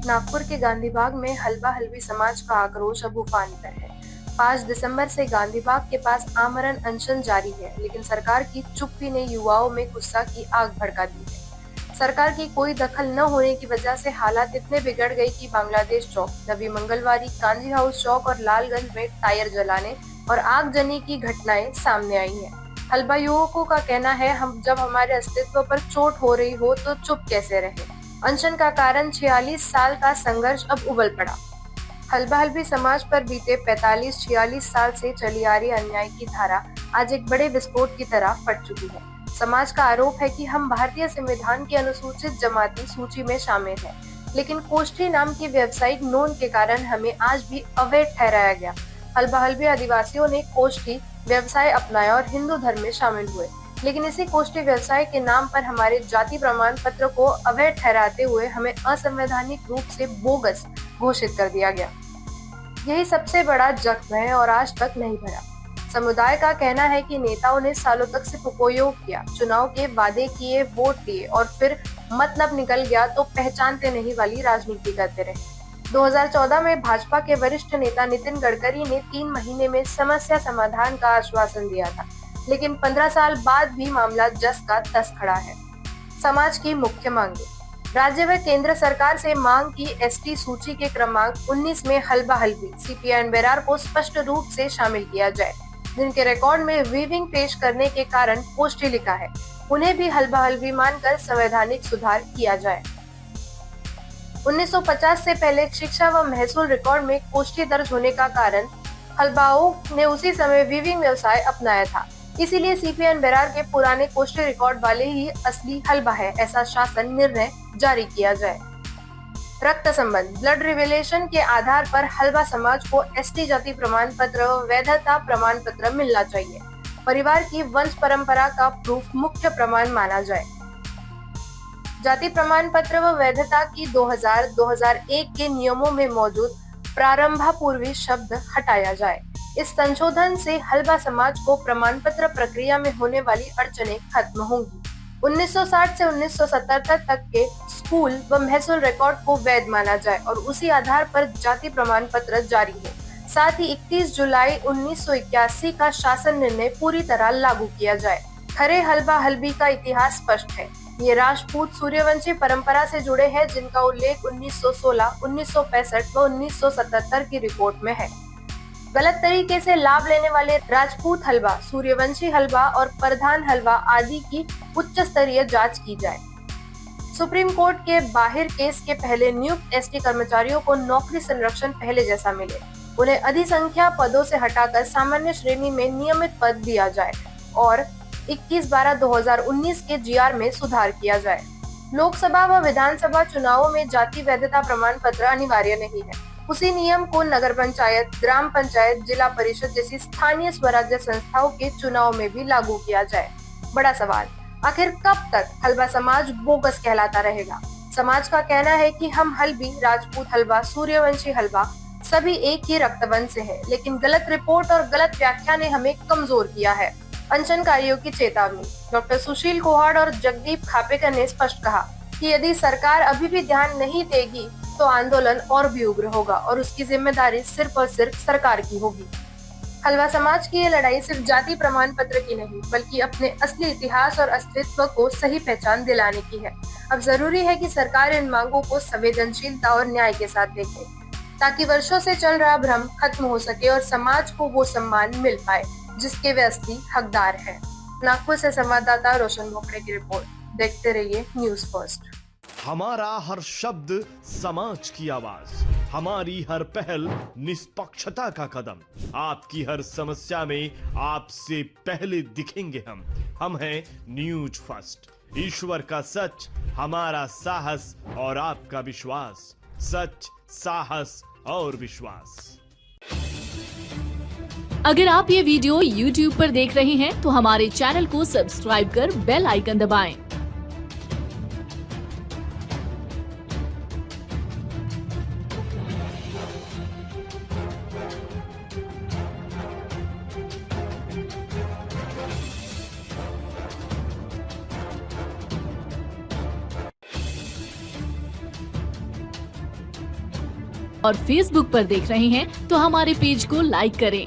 नागपुर के गांधी बाग में हलवा हलवी समाज का आक्रोश अब उफान पर है। 5 दिसंबर से गांधी बाग के पास आमरण अनशन जारी है, लेकिन सरकार की चुप्पी ने युवाओं में गुस्सा की आग भड़का दी है। सरकार की कोई दखल न होने की वजह से हालात इतने बिगड़ गए कि बांग्लादेश चौक, नवी मंगलवारी, गांधी हाउस चौक और लालगंज में टायर जलाने और आगजनी की घटनाएं सामने आई हैं। हलवा युवकों का कहना है, हम जब हमारे अस्तित्व पर चोट हो रही हो तो चुप कैसे रहे। अनशन का कारण 46 साल का संघर्ष अब उबल पड़ा। हलवा हलवी समाज पर बीते 45-46 साल से चली आ रही अन्याय की धारा आज एक बड़े विस्फोट की तरह फट चुकी है। समाज का आरोप है कि हम भारतीय संविधान की अनुसूचित जमाती सूची में शामिल हैं, लेकिन कोष्ठी नाम की व्यावसायिक नोंद के कारण हमें आज भी अवैध ठहराया गया। हलवा हलवी आदिवासियों ने कोष्ठी व्यवसाय अपनाया और हिंदू धर्म में शामिल हुए, लेकिन इसी कोष्ठी व्यवसाय के नाम पर हमारे जाति प्रमाण पत्र को अवैध ठहराते हुए हमें असंवैधानिक रूप से बोगस घोषित कर दिया गया। यही सबसे बड़ा जख्म है और आज तक नहीं भरा। समुदाय का कहना है कि नेताओं ने सालों तक सिर्फ उपयोग किया, चुनाव के वादे किए, वोट दिए और फिर मतलब निकल गया तो पहचानते नहीं वाली राजनीति करते रहे। 2014 में भाजपा के वरिष्ठ नेता नितिन गडकरी ने 3 महीने में समस्या समाधान का आश्वासन दिया था, लेकिन 15 साल बाद भी मामला जस का तस खड़ा है। समाज की मुख्य मांगे। राज्य व केंद्र सरकार से मांग की एसटी सूची के क्रमांक 19 में हलवा हलवी, सीपीआई एंड बेरार को स्पष्ट रूप से शामिल किया जाए, जिनके रिकॉर्ड में वीविंग पेश करने के कारण कोष्ठी लिखा है, उन्हें भी हलवा हलवी मानकर संवैधानिक सुधार किया जाए। 1950 से पहले शिक्षा व महसूल रिकॉर्ड में कोष्ठी दर्ज होने का कारण हलवाओं ने उसी समय वीविंग व्यवसाय अपनाया था, इसीलिए सीपीआई एंड बेरार के पुराने कोष्ठी रिकॉर्ड वाले ही असली हलवा है, ऐसा शासन निर्णय जारी किया जाए। रक्त संबंध, ब्लड रिलेशन के आधार पर हलवा समाज को एसटी जाति प्रमाण पत्र व वैधता प्रमाण पत्र मिलना चाहिए। परिवार की वंश परंपरा का प्रूफ मुख्य प्रमाण माना जाए। जाति प्रमाण पत्र व वैधता की 2000-2001 के नियमों में मौजूद प्रारंभापूर्वी शब्द हटाया जाए। इस संशोधन से हलवा समाज को प्रमाण पत्र प्रक्रिया में होने वाली अड़चनें खत्म होंगी। 1960 से 1977 तक के स्कूल व महसूल रिकॉर्ड को वैध माना जाए और उसी आधार पर जाति प्रमाण पत्र जारी हो। साथ ही 31 जुलाई 1981 का शासन निर्णय पूरी तरह लागू किया जाए। खरे हलवा हलवी का इतिहास स्पष्ट है। ये राजपूत सूर्यवंशी परंपरा से जुड़े हैं, जिनका उल्लेख 1916, 1965 व 1977 की रिपोर्ट में है। गलत तरीके से लाभ लेने वाले राजपूत हलवा, सूर्यवंशी हलवा और प्रधान हलवा आदि की उच्च स्तरीय जांच की जाए। सुप्रीम कोर्ट के बाहर केस के पहले नियुक्त एसटी कर्मचारियों को नौकरी संरक्षण पहले जैसा मिले। उन्हें अधिसंख्या पदों से हटाकर सामान्य श्रेणी में नियमित पद दिया जाए और 21/12/2019 के जीआर में सुधार किया जाए। लोकसभा व विधानसभा चुनावों में जाति वैधता प्रमाण पत्र अनिवार्य नहीं है। उसी नियम को नगर पंचायत, ग्राम पंचायत, जिला परिषद जैसी स्थानीय स्वराज्य संस्थाओं के चुनाव में भी लागू किया जाए। बड़ा सवाल, आखिर कब तक हलवा समाज बोगस कहलाता रहेगा? समाज का कहना है कि हम हलवी, राजपूत हलवा, सूर्यवंशी हलवा सभी एक ही रक्तवंश से है, लेकिन गलत रिपोर्ट और गलत व्याख्या ने हमें कमजोर किया है। अनशनकारियों की चेतावनी। डॉक्टर सुशील कोहाड़ और जगदीप खापेकर ने स्पष्ट कहा कि यदि सरकार अभी भी ध्यान नहीं देगी तो आंदोलन और भी उग्र होगा और उसकी जिम्मेदारी सिर्फ और सिर्फ सरकार की होगी। हलवा समाज की ये लड़ाई सिर्फ जाति प्रमाण पत्र की नहीं, बल्कि अपने असली इतिहास और अस्तित्व को सही पहचान दिलाने की है। अब जरूरी है कि सरकार इन मांगों को संवेदनशीलता और न्याय के साथ देखे, ताकि वर्षों से चल रहा भ्रम खत्म हो सके और समाज को वो सम्मान मिल पाए जिसके वे असली हकदार हैं। नागपुर से संवाददाता रोशन भोपड़े की रिपोर्ट। देखते रहिए न्यूज फर्स्ट। हमारा हर शब्द समाज की आवाज, हमारी हर पहल निष्पक्षता का कदम। आपकी हर समस्या में आपसे पहले दिखेंगे हम हैं न्यूज फर्स्ट। ईश्वर का सच, हमारा साहस और आपका विश्वास। सच, साहस और विश्वास। अगर आप ये वीडियो YouTube पर देख रहे हैं तो हमारे चैनल को सब्सक्राइब कर बेल आइकन दबाएं। और फेसबुक पर देख रहे हैं तो हमारे पेज को लाइक करें